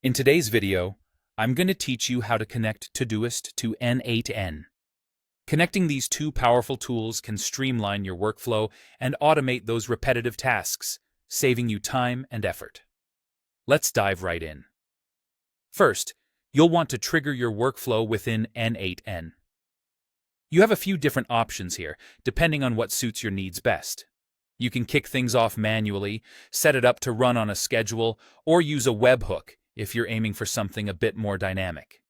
In today's video, I'm going to teach you how to connect Todoist to N8N. Connecting these two powerful tools can streamline your workflow and automate those repetitive tasks, saving you time and effort. Let's dive right in. First, you'll want to trigger your workflow within N8N. You have a few different options here, depending on what suits your needs best. You can kick things off manually, set it up to run on a schedule, or use a webhook if you're aiming for something a bit more dynamic.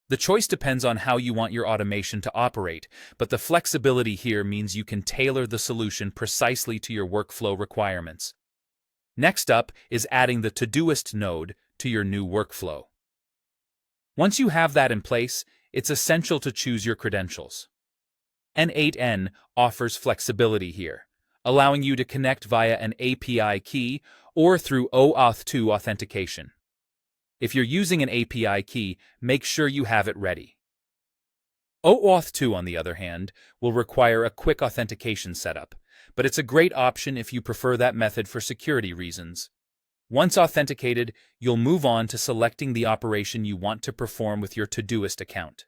The choice depends on how you want your automation to operate, but the flexibility here means you can tailor the solution precisely to your workflow requirements. Next up is adding the Todoist node to your new workflow. Once you have that in place, it's essential to choose your credentials. N8N offers flexibility here, allowing you to connect via an API key or through OAuth 2 authentication. If you're using an API key, make sure you have it ready. OAuth 2, on the other hand, will require a quick authentication setup, but it's a great option if you prefer that method for security reasons. Once authenticated, you'll move on to selecting the operation you want to perform with your Todoist account.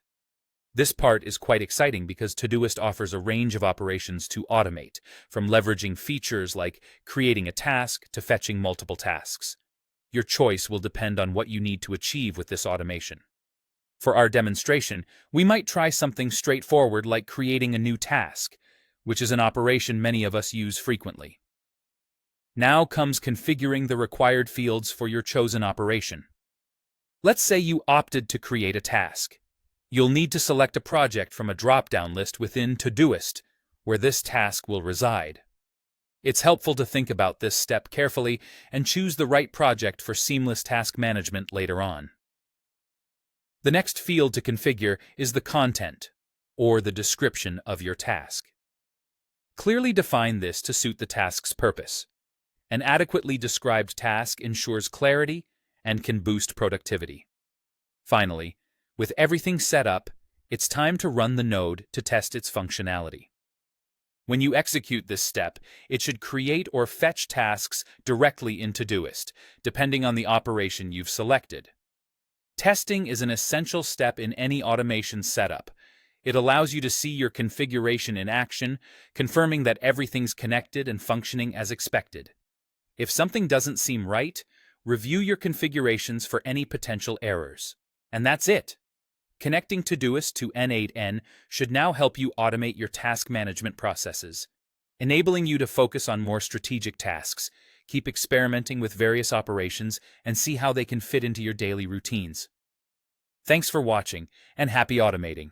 This part is quite exciting because Todoist offers a range of operations to automate, from leveraging features like creating a task to fetching multiple tasks. Your choice will depend on what you need to achieve with this automation. For our demonstration, we might try something straightforward like creating a new task, which is an operation many of us use frequently. Now comes configuring the required fields for your chosen operation. Let's say you opted to create a task. You'll need to select a project from a drop-down list within Todoist, where this task will reside. It's helpful to think about this step carefully and choose the right project for seamless task management later on. The next field to configure is the content, or the description of your task. Clearly define this to suit the task's purpose. An adequately described task ensures clarity and can boost productivity. Finally, with everything set up, it's time to run the node to test its functionality. When you execute this step, it should create or fetch tasks directly in Todoist, depending on the operation you've selected. Testing is an essential step in any automation setup. It allows you to see your configuration in action, confirming that everything's connected and functioning as expected. If something doesn't seem right, review your configurations for any potential errors. And that's it. Connecting Todoist to N8N should now help you automate your task management processes, enabling you to focus on more strategic tasks, keep experimenting with various operations, and see how they can fit into your daily routines. Thanks for watching, and happy automating!